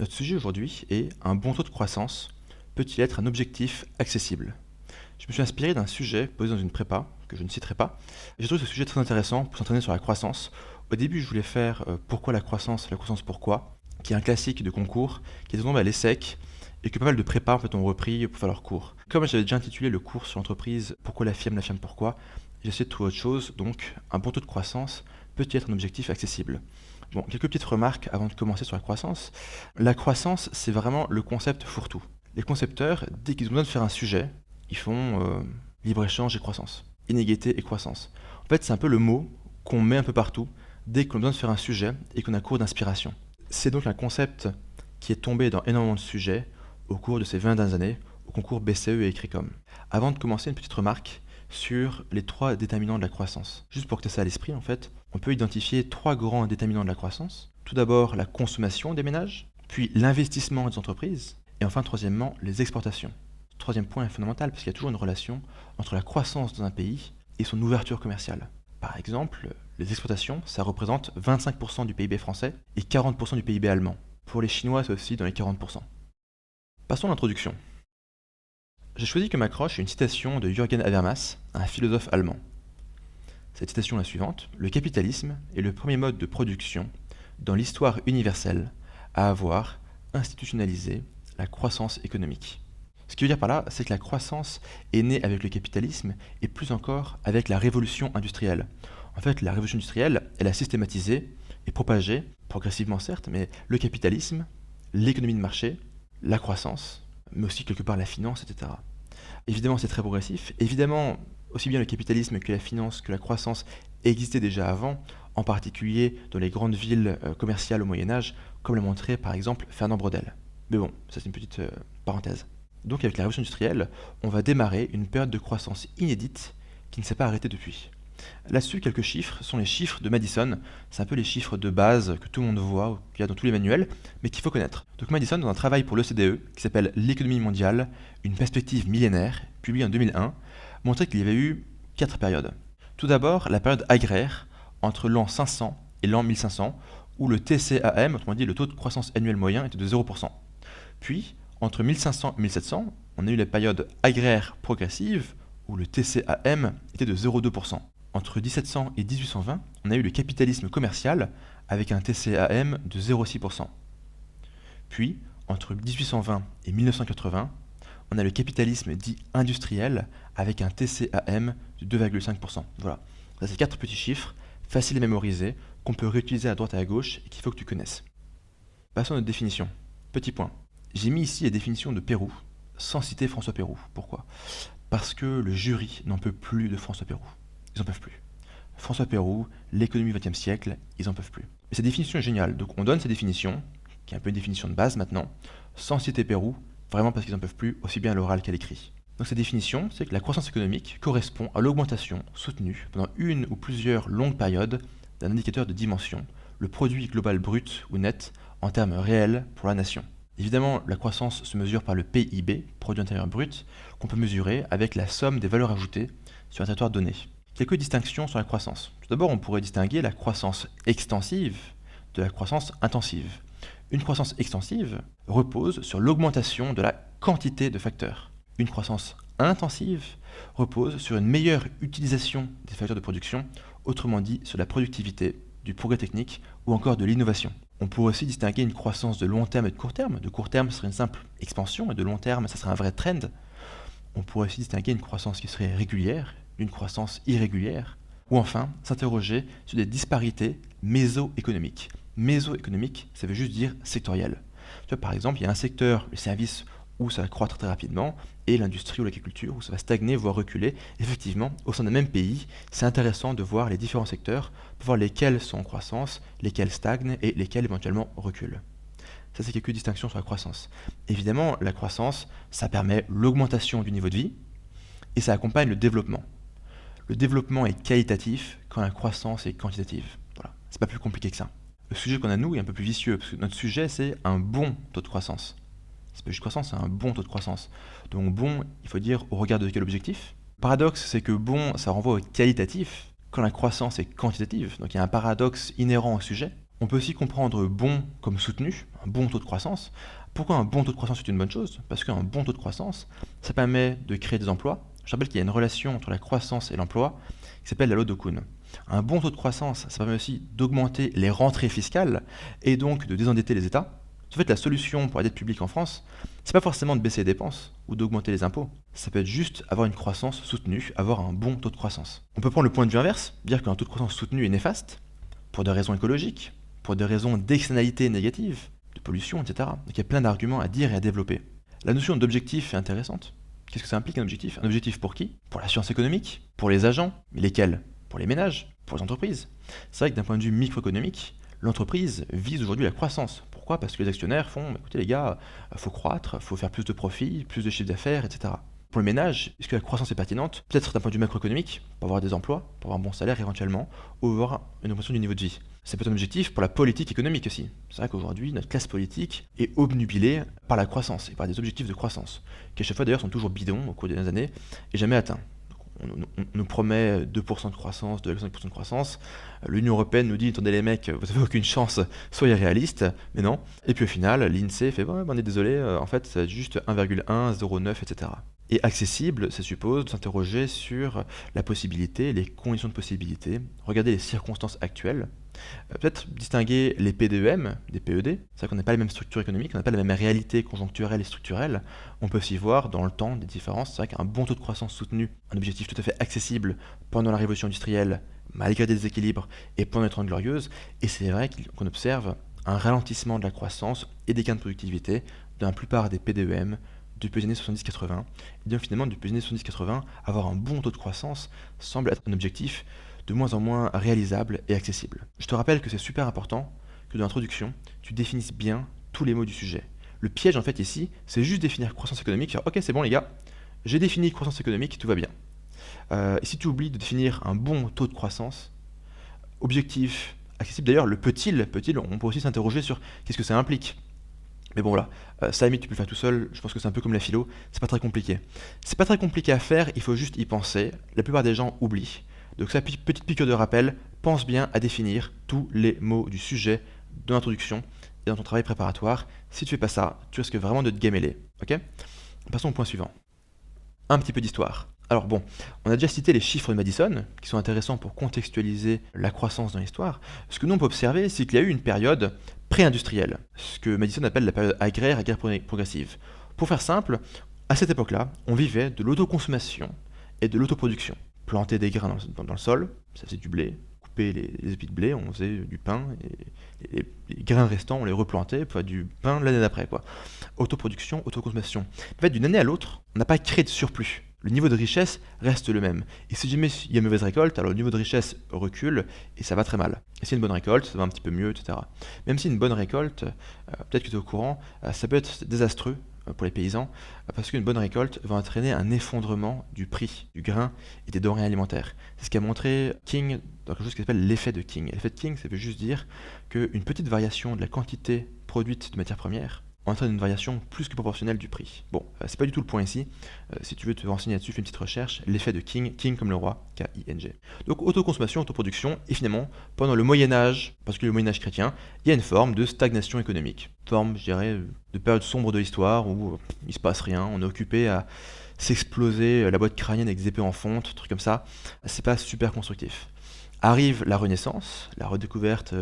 Notre sujet aujourd'hui est un bon taux de croissance peut-il être un objectif accessible? Je me suis inspiré d'un sujet posé dans une prépa, que je ne citerai pas, et j'ai trouvé ce sujet très intéressant pour s'entraîner sur la croissance. Au début, je voulais faire pourquoi la croissance pourquoi, qui est un classique de concours, qui est tombé à l'ESSEC, et que pas mal de prépas en fait, ont repris pour faire leur cours. Comme j'avais déjà intitulé le cours sur l'entreprise Pourquoi la firme pourquoi, j'ai essayé de trouver autre chose, donc un bon taux de croissance peut-il être un objectif accessible? Bon, quelques petites remarques avant de commencer sur la croissance. La croissance, c'est vraiment le concept fourre-tout. Les concepteurs, dès qu'ils ont besoin de faire un sujet, ils font libre-échange et croissance, inégalité et croissance. En fait, c'est un peu le mot qu'on met un peu partout dès qu'on a besoin de faire un sujet et qu'on a cours d'inspiration. C'est donc un concept qui est tombé dans énormément de sujets au cours de ces 20 dernières années au concours BCE et Écricom. Avant de commencer, une petite remarque sur les trois déterminants de la croissance. Juste pour que tu aies ça à l'esprit, en fait, on peut identifier trois grands déterminants de la croissance. Tout d'abord, la consommation des ménages, puis l'investissement des entreprises, et enfin, troisièmement, les exportations. Ce troisième point est fondamental parce qu'il y a toujours une relation entre la croissance dans un pays et son ouverture commerciale. Par exemple, les exportations, ça représente 25% du PIB français et 40% du PIB allemand. Pour les Chinois, c'est aussi dans les 40%. Passons à l'introduction. J'ai choisi comme accroche une citation de Jürgen Habermas, un philosophe allemand. Cette citation est la suivante: le capitalisme est le premier mode de production dans l'histoire universelle à avoir institutionnalisé la croissance économique. Ce qui veut dire par là, c'est que la croissance est née avec le capitalisme et plus encore avec la révolution industrielle. En fait, la révolution industrielle, elle a systématisé et propagé, progressivement certes, mais le capitalisme, l'économie de marché, la croissance, mais aussi quelque part la finance, etc. Évidemment, c'est très progressif. Évidemment, aussi bien le capitalisme que la finance, que la croissance existaient déjà avant, en particulier dans les grandes villes commerciales au Moyen-Âge, comme l'a montré par exemple Fernand Braudel. Mais bon, ça c'est une petite parenthèse. Donc avec la révolution industrielle, on va démarrer une période de croissance inédite qui ne s'est pas arrêtée depuis. Là-dessus, quelques chiffres sont les chiffres de Madison. C'est un peu les chiffres de base que tout le monde voit, qu'il y a dans tous les manuels, mais qu'il faut connaître. Donc Madison, dans un travail pour l'OCDE, qui s'appelle L'économie mondiale, une perspective millénaire, publié en 2001, montrait qu'il y avait eu 4 périodes. Tout d'abord, la période agraire, entre l'an 500 et l'an 1500, où le TCAM, autrement dit le taux de croissance annuel moyen, était de 0%. Puis, entre 1500 et 1700, on a eu la période agraire progressive, où le TCAM était de 0,2%. Entre 1700 et 1820, on a eu le capitalisme commercial avec un TCAM de 0,6%. Puis, entre 1820 et 1980, on a le capitalisme dit industriel avec un TCAM de 2,5%. Voilà, ça c'est 4 petits chiffres, faciles à mémoriser, qu'on peut réutiliser à droite et à gauche et qu'il faut que tu connaisses. Passons à notre définition. Petit point. J'ai mis ici la définition de Pérou, sans citer François Pérou. Pourquoi? Parce que le jury n'en peut plus de François Pérou. Ils n'en peuvent plus. François Pérou, l'économie du XXe siècle, ils n'en peuvent plus. Mais cette définition est géniale. Donc on donne cette définition, qui est un peu une définition de base maintenant, sans citer Pérou, vraiment parce qu'ils n'en peuvent plus, aussi bien à l'oral qu'à l'écrit. Donc cette définition, c'est que la croissance économique correspond à l'augmentation soutenue pendant une ou plusieurs longues périodes d'un indicateur de dimension, le produit global brut ou net en termes réels pour la nation. Évidemment, la croissance se mesure par le PIB, produit intérieur brut, qu'on peut mesurer avec la somme des valeurs ajoutées sur un territoire donné. Quelques distinctions sur la croissance. Tout d'abord, on pourrait distinguer la croissance extensive de la croissance intensive. Une croissance extensive repose sur l'augmentation de la quantité de facteurs. Une croissance intensive repose sur une meilleure utilisation des facteurs de production, autrement dit sur la productivité, du progrès technique ou encore de l'innovation. On pourrait aussi distinguer une croissance de long terme et de court terme. De court terme, ce serait une simple expansion et de long terme, ça serait un vrai trend. On pourrait aussi distinguer une croissance qui serait régulière d'une croissance irrégulière. Ou enfin, s'interroger sur des disparités mésoéconomiques. Mésoéconomique, ça veut juste dire sectoriel. Tu vois, par exemple, il y a un secteur, le service, où ça va croître très rapidement, et l'industrie ou l'agriculture, où ça va stagner, voire reculer. Effectivement, au sein d'un même pays, c'est intéressant de voir les différents secteurs, pour voir lesquels sont en croissance, lesquels stagnent, et lesquels éventuellement reculent. Ça, c'est quelques distinctions sur la croissance. Évidemment, la croissance, ça permet l'augmentation du niveau de vie, et ça accompagne le développement. Le développement est qualitatif quand la croissance est quantitative. Voilà, c'est pas plus compliqué que ça. Le sujet qu'on a nous est un peu plus vicieux, parce que notre sujet c'est un bon taux de croissance. C'est pas juste croissance, c'est un bon taux de croissance. Donc bon, il faut dire au regard de quel objectif. Le paradoxe, c'est que bon, ça renvoie au qualitatif quand la croissance est quantitative. Donc il y a un paradoxe inhérent au sujet. On peut aussi comprendre bon comme soutenu, un bon taux de croissance. Pourquoi un bon taux de croissance est une bonne chose? Parce qu'un bon taux de croissance, ça permet de créer des emplois. Je rappelle qu'il y a une relation entre la croissance et l'emploi qui s'appelle la loi de Kuhn. Un bon taux de croissance, ça permet aussi d'augmenter les rentrées fiscales et donc de désendetter les États. En fait, la solution pour la dette publique en France, c'est pas forcément de baisser les dépenses ou d'augmenter les impôts. Ça peut être juste avoir une croissance soutenue, avoir un bon taux de croissance. On peut prendre le point de vue inverse, dire qu'un taux de croissance soutenu est néfaste, pour des raisons écologiques, pour des raisons d'externalités négatives, de pollution, etc. Donc il y a plein d'arguments à dire et à développer. La notion d'objectif est intéressante. Qu'est-ce que ça implique un objectif? Un objectif pour qui? Pour la science économique? Pour les agents? Mais lesquels? Pour les ménages? Pour les entreprises? C'est vrai que d'un point de vue microéconomique, l'entreprise vise aujourd'hui la croissance. Pourquoi? Parce que les actionnaires font, écoutez les gars, faut croître, faut faire plus de profits, plus de chiffre d'affaires, etc. Pour le ménage, est-ce que la croissance est pertinente? Peut-être d'un point de vue macroéconomique, pour avoir des emplois, pour avoir un bon salaire éventuellement, ou avoir une augmentation du niveau de vie. Ça peut être un objectif pour la politique économique aussi. C'est vrai qu'aujourd'hui, notre classe politique est obnubilée par la croissance et par des objectifs de croissance, qui à chaque fois d'ailleurs sont toujours bidons au cours des dernières années et jamais atteints. On nous promet 2% de croissance, 2,5% de croissance. L'Union Européenne nous dit, attendez les mecs, vous n'avez aucune chance, soyez réalistes, mais non. Et puis au final, l'INSEE fait, ouais, on est désolé, en fait, c'est juste 1,1, 0,9, etc. Et accessible, ça suppose de s'interroger sur la possibilité, les conditions de possibilité, regarder les circonstances actuelles, peut-être distinguer les PDEM des PED. C'est vrai qu'on n'a pas les mêmes structures économiques, on n'a pas la même réalité conjoncturelle et structurelle. On peut aussi voir dans le temps des différences. C'est vrai qu'un bon taux de croissance soutenu, un objectif tout à fait accessible pendant la révolution industrielle, malgré des déséquilibres, et pendant les 30 glorieuses. Et c'est vrai qu'on observe un ralentissement de la croissance et des gains de productivité dans la plupart des PDEM depuis les années 70-80. Et donc finalement, depuis les années 70-80, avoir un bon taux de croissance semble être un objectif de moins en moins réalisable et accessible. Je te rappelle que c'est super important que dans l'introduction, tu définisses bien tous les mots du sujet. Le piège en fait ici, c'est juste définir croissance économique, faire ok c'est bon les gars, j'ai défini croissance économique, tout va bien. Et si tu oublies de définir un bon taux de croissance, objectif, accessible, d'ailleurs le peut-il, on peut aussi s'interroger sur qu'est-ce que ça implique. Mais bon voilà, ça à la limite tu peux le faire tout seul, je pense que c'est un peu comme la philo, c'est pas très compliqué. C'est pas très compliqué à faire, il faut juste y penser, la plupart des gens oublient. Donc ça, petite piqûre de rappel, pense bien à définir tous les mots du sujet de l'introduction et dans ton travail préparatoire. Si tu fais pas ça, tu risques vraiment de te gameler. Ok? Passons au point suivant. Un petit peu d'histoire. Alors bon, on a déjà cité les chiffres de Madison, qui sont intéressants pour contextualiser la croissance dans l'histoire. Ce que nous on peut observer, c'est qu'il y a eu une période pré-industrielle, ce que Madison appelle la période agraire et guerre progressive. Pour faire simple, à cette époque-là, on vivait de l'autoconsommation et de l'autoproduction. Planter des grains dans le sol, ça faisait du blé. Couper les épis de blé, on faisait du pain. Et les grains restants, on les replantait pour faire du pain l'année d'après. Autoproduction, autoconsommation. En fait, d'une année à l'autre, on n'a pas créé de surplus. Le niveau de richesse reste le même. Et si jamais il y a une mauvaise récolte, alors le niveau de richesse recule et ça va très mal. Et si c'est une bonne récolte, ça va un petit peu mieux, etc. Même si une bonne récolte, peut-être que tu es au courant, ça peut être désastreux pour les paysans, parce qu'une bonne récolte va entraîner un effondrement du prix du grain et des denrées alimentaires. C'est ce qu'a montré King dans quelque chose qui s'appelle l'effet de King. L'effet de King, ça veut juste dire qu'une petite variation de la quantité produite de matières premières entraîne une variation plus que proportionnelle du prix. Bon, c'est pas du tout le point ici. Si tu veux te renseigner là-dessus, fais une petite recherche. L'effet de King, King comme le roi, K-I-N-G. Donc autoconsommation, autoproduction, et finalement, pendant le Moyen-Âge, parce que le Moyen-Âge chrétien, il y a une forme de stagnation économique. Forme, je dirais, de période sombre de l'histoire où il se passe rien, on est occupé à s'exploser la boîte crânienne avec des épées en fonte, trucs comme ça. C'est pas super constructif. Arrive la Renaissance, la redécouverte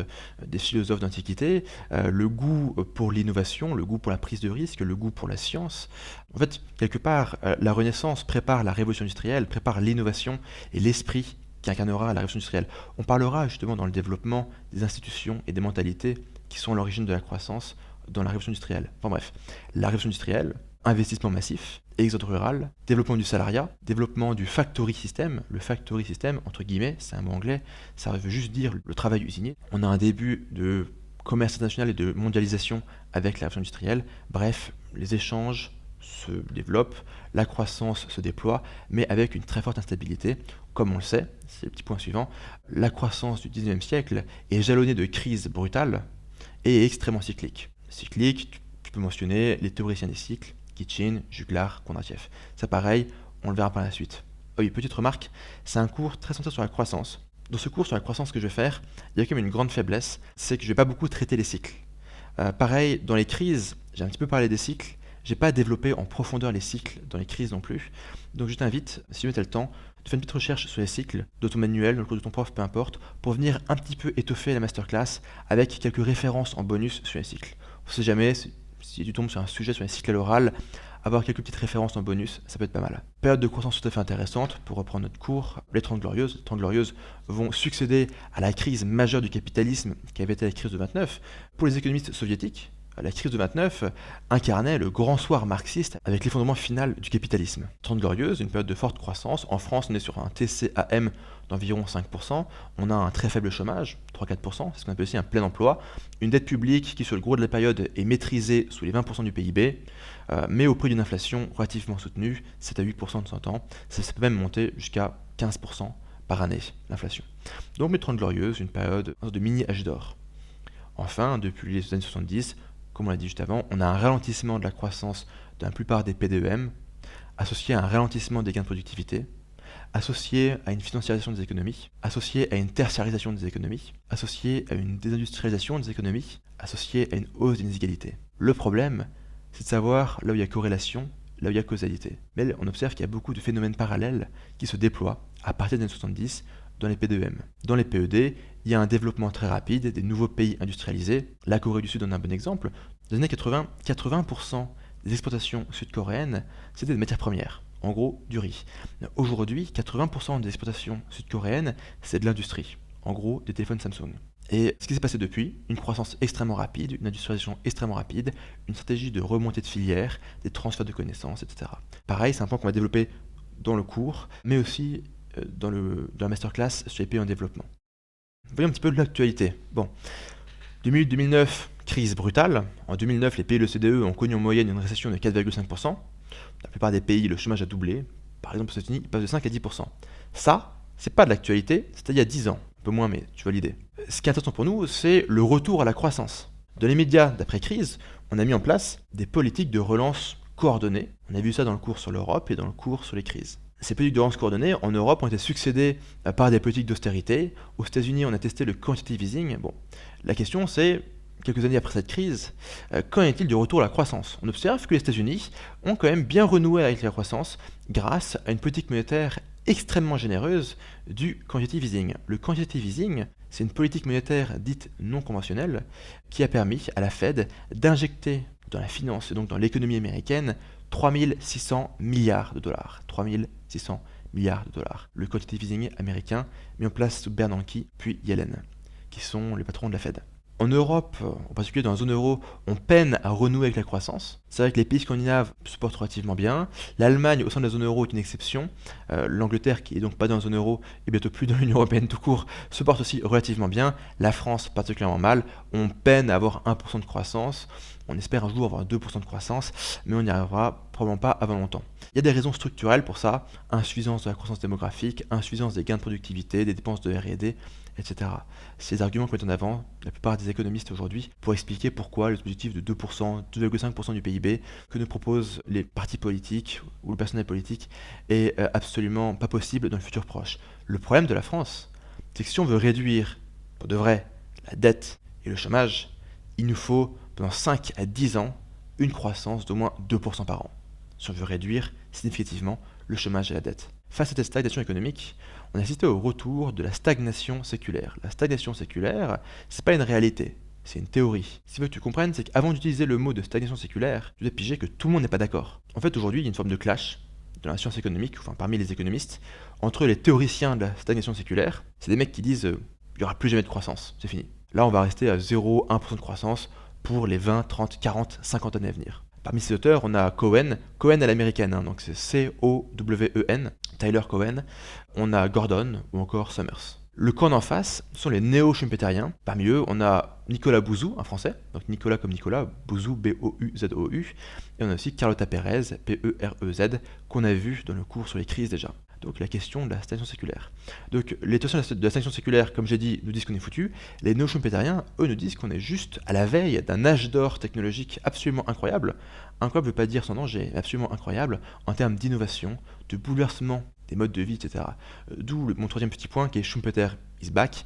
des philosophes d'Antiquité, le goût pour l'innovation, le goût pour la prise de risque, le goût pour la science. En fait, quelque part, la Renaissance prépare la révolution industrielle, prépare l'innovation et l'esprit qui incarnera la révolution industrielle. On parlera justement dans le développement des institutions et des mentalités qui sont à l'origine de la croissance dans la révolution industrielle. Enfin bref, la révolution industrielle, investissement massif, exode rural, développement du salariat, développement du factory system. Le factory system, entre guillemets, c'est un mot anglais, ça veut juste dire le travail usinier. On a un début de commerce international et de mondialisation avec la révolution industrielle. Bref, les échanges se développent, la croissance se déploie, mais avec une très forte instabilité. Comme on le sait, c'est le petit point suivant, la croissance du 19e siècle est jalonnée de crises brutales et extrêmement cyclique. Cyclique, tu peux mentionner les théoriciens des cycles, Kitchin, Juglar, Kondratiev. Ça pareil, on le verra par la suite. Oui, petite remarque, c'est un cours très centré sur la croissance. Dans ce cours sur la croissance que je vais faire, il y a quand même une grande faiblesse, c'est que je vais pas beaucoup traiter les cycles. Pareil, dans les crises, j'ai un petit peu parlé des cycles, j'ai pas développé en profondeur les cycles dans les crises non plus. Donc je t'invite, si tu as le temps, de faire une petite recherche sur les cycles de ton manuel, dans le cours de ton prof, peu importe, pour venir un petit peu étoffer la masterclass avec quelques références en bonus sur les cycles. On ne sait jamais, si tu tombes sur un sujet sur les cycles à l'oral, avoir quelques petites références en bonus, ça peut être pas mal. Période de croissance tout à fait intéressante, pour reprendre notre cours, les 30 Glorieuses. Les 30 Glorieuses vont succéder à la crise majeure du capitalisme qui avait été la crise de 29. Pour les économistes soviétiques, la crise de 29 incarnait le grand soir marxiste avec l'effondrement final du capitalisme. 30 Glorieuses, une période de forte croissance. En France, on est sur un TCAM d'environ 5%. On a un très faible chômage, 3-4%, c'est ce qu'on appelle aussi un plein emploi. Une dette publique qui, sur le gros de la période, est maîtrisée sous les 20% du PIB, mais au prix d'une inflation relativement soutenue, 7 à 8% de 100 ans. Ça peut même monter jusqu'à 15% par année, l'inflation. Donc les 30 Glorieuses, une période de mini-âge d'or. Enfin, depuis les années 70, comme on l'a dit juste avant, on a un ralentissement de la croissance de la plupart des PDEM, associé à un ralentissement des gains de productivité, associé à une financiarisation des économies, associé à une tertiarisation des économies, associé à une désindustrialisation des économies, associé à une hausse des inégalités. Le problème, c'est de savoir là où il y a corrélation, là où il y a causalité. Mais on observe qu'il y a beaucoup de phénomènes parallèles qui se déploient à partir des années 70 dans les PDEM. Dans les PED, il y a un développement très rapide des nouveaux pays industrialisés. La Corée du Sud en est un bon exemple. Dans les années 80, 80% des exportations sud-coréennes, c'était des matières premières, en gros du riz. Aujourd'hui, 80% des exportations sud-coréennes, c'est de l'industrie, en gros des téléphones Samsung. Et ce qui s'est passé depuis, une croissance extrêmement rapide, une industrialisation extrêmement rapide, une stratégie de remontée de filières, des transferts de connaissances, etc. Pareil, c'est un point qu'on va développer dans le cours, mais aussi dans la masterclass sur les pays en développement. Voyons un petit peu de l'actualité. Bon, 2008-2009, crise brutale. En 2009, les pays de l'OCDE ont connu en moyenne une récession de 4,5%. Dans la plupart des pays, le chômage a doublé. Par exemple, aux États-Unis, il passe de 5 à 10%. Ça, c'est pas de l'actualité, c'était il y a 10 ans. Un peu moins, mais tu vois l'idée. Ce qui est intéressant pour nous, c'est le retour à la croissance. Dans les médias d'après-crise, on a mis en place des politiques de relance coordonnées. On a vu ça dans le cours sur l'Europe et dans le cours sur les crises. Ces politiques de relance coordonnées, en Europe, ont été succédées par des politiques d'austérité. Aux États-Unis, on a testé le quantitative easing. Bon, la question, c'est, quelques années après cette crise, qu'en est-il du retour à la croissance? On observe que les États-Unis ont quand même bien renoué avec la croissance grâce à une politique monétaire extrêmement généreuse du quantitative easing. Le quantitative easing, c'est une politique monétaire dite non conventionnelle qui a permis à la Fed d'injecter dans la finance et donc dans l'économie américaine 3600 milliards de dollars. 3600 milliards de dollars. Le quantitative easing américain mis en place sous Bernanke puis Yellen, qui sont les patrons de la Fed. En Europe, en particulier dans la zone euro, on peine à renouer avec la croissance. C'est vrai que les pays scandinaves se portent relativement bien. L'Allemagne, au sein de la zone euro, est une exception. L'Angleterre, qui est donc pas dans la zone euro et bientôt plus dans l'Union européenne tout court, se porte aussi relativement bien. La France, particulièrement mal. On peine à avoir 1% de croissance. On espère un jour avoir 2% de croissance, mais on n'y arrivera probablement pas avant longtemps. Il y a des raisons structurelles pour ça. Insuffisance de la croissance démographique, insuffisance des gains de productivité, des dépenses de R&D, etc. Ces arguments que mettent en avant la plupart des économistes aujourd'hui pour expliquer pourquoi le objectif de 2%, 2,5% du PIB que nous proposent les partis politiques ou le personnel politique est absolument pas possible dans le futur proche. Le problème de la France, c'est que si on veut réduire pour de vrai la dette et le chômage, il nous faut pendant 5 à 10 ans une croissance d'au moins 2% par an, si on veut réduire significativement le chômage et la dette. Face à cette stagnation économique, on a assisté au retour de la stagnation séculaire. La stagnation séculaire, c'est pas une réalité, c'est une théorie. Si tu veux que tu comprennes, c'est qu'avant d'utiliser le mot de stagnation séculaire, tu dois piger que tout le monde n'est pas d'accord. En fait, aujourd'hui, il y a une forme de clash dans la science économique, enfin parmi les économistes, entre les théoriciens de la stagnation séculaire. C'est des mecs qui disent il n'y aura plus jamais de croissance, c'est fini. Là, on va rester à 0,1% de croissance pour les 20, 30, 40, 50 années à venir. Parmi ces auteurs, on a Cohen à l'américaine, donc c'est C-O-W-E-N, Tyler Cohen. On a Gordon ou encore Summers. Le camp d'en face sont les néo-schumpeteriens. Parmi eux, on a Nicolas Bouzou, un français, donc Nicolas comme Nicolas, Bouzou, B-O-U-Z-O-U. Et on a aussi Carlota Pérez, P-E-R-E-Z, qu'on a vu dans le cours sur les crises déjà. Donc la question de la stagnation séculaire. Donc les théoriciens de la stagnation séculaire, comme j'ai dit, nous disent qu'on est foutu. Les néo-schumpeteriens, eux, nous disent qu'on est juste à la veille d'un âge d'or technologique absolument incroyable. Incroyable ne veut pas dire sans danger, mais absolument incroyable en termes d'innovation, de bouleversement des modes de vie, etc. D'où mon troisième petit point qui est Schumpeter is back.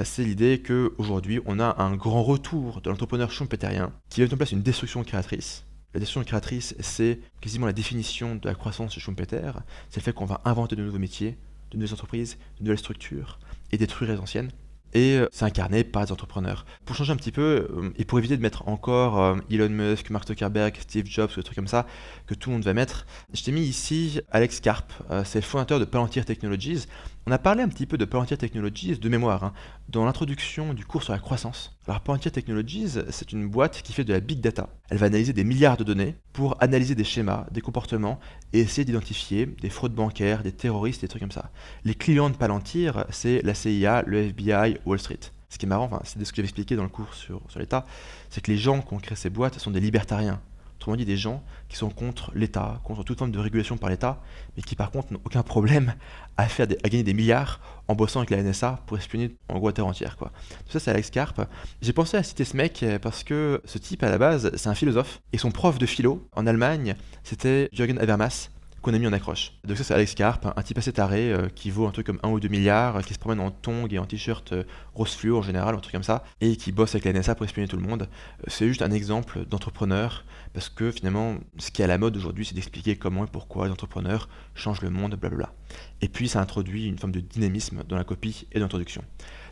C'est l'idée qu'aujourd'hui, on a un grand retour de l'entrepreneur schumpeterien qui met en place une destruction créatrice. La destruction créatrice, c'est quasiment la définition de la croissance chez Schumpeter. C'est le fait qu'on va inventer de nouveaux métiers, de nouvelles entreprises, de nouvelles structures et détruire les anciennes. Et c'est incarné par des entrepreneurs. Pour changer un petit peu, et pour éviter de mettre encore Elon Musk, Mark Zuckerberg, Steve Jobs, ou des trucs comme ça, que tout le monde va mettre, je t'ai mis ici Alex Karp, c'est le fondateur de Palantir Technologies. On a parlé un petit peu de Palantir Technologies, de mémoire, hein, dans l'introduction du cours sur la croissance. Alors Palantir Technologies, c'est une boîte qui fait de la big data. Elle va analyser des milliards de données pour analyser des schémas, des comportements, et essayer d'identifier des fraudes bancaires, des terroristes, des trucs comme ça. Les clients de Palantir, c'est la CIA, le FBI, Wall Street. Ce qui est marrant, c'est ce que j'avais expliqué dans le cours sur l'État, c'est que les gens qui ont créé ces boîtes sont des libertariens. Autrement dit, des gens qui sont contre l'État, contre toute forme de régulation par l'État, mais qui par contre n'ont aucun problème à gagner des milliards en bossant avec la NSA pour espionner en gros la terre entière, quoi. Tout ça, c'est Alex Karp. J'ai pensé à citer ce mec parce que ce type, à la base, c'est un philosophe, et son prof de philo en Allemagne, c'était Jürgen Habermas, qu'on a mis en accroche. Donc ça, c'est Alex Karp, un type assez taré qui vaut un truc comme 1 ou 2 milliards, qui se promène en tongs et en t-shirt rose fluo en général, un truc comme ça, et qui bosse avec la NSA pour espionner tout le monde. C'est juste un exemple d'entrepreneur, parce que finalement, ce qui est à la mode aujourd'hui, c'est d'expliquer comment et pourquoi les entrepreneurs changent le monde, blablabla. Et puis ça introduit une forme de dynamisme dans la copie et l'introduction.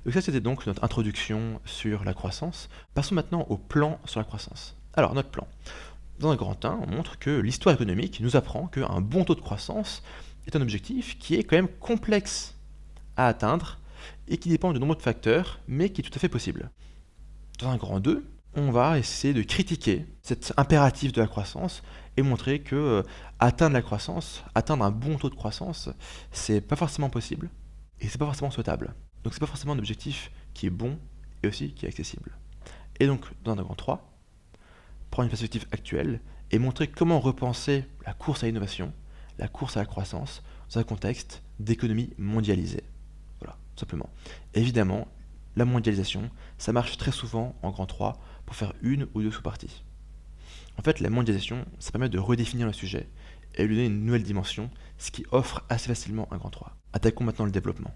Donc ça, c'était donc notre introduction sur la croissance. Passons maintenant au plan sur la croissance. Alors, notre plan. Dans un grand 1, on montre que l'histoire économique nous apprend qu'un bon taux de croissance est un objectif qui est quand même complexe à atteindre et qui dépend de nombreux facteurs, mais qui est tout à fait possible. Dans un grand 2, on va essayer de critiquer cet impératif de la croissance et montrer que atteindre la croissance, atteindre un bon taux de croissance, c'est pas forcément possible et c'est pas forcément souhaitable. Donc c'est pas forcément un objectif qui est bon et aussi qui est accessible. Et donc dans un grand 3, prendre une perspective actuelle et montrer comment repenser la course à l'innovation, la course à la croissance, dans un contexte d'économie mondialisée. Voilà, tout simplement. Évidemment, la mondialisation, ça marche très souvent en grand 3 pour faire une ou deux sous-parties. En fait, la mondialisation, ça permet de redéfinir le sujet et lui donner une nouvelle dimension, ce qui offre assez facilement un grand 3. Attaquons maintenant le développement.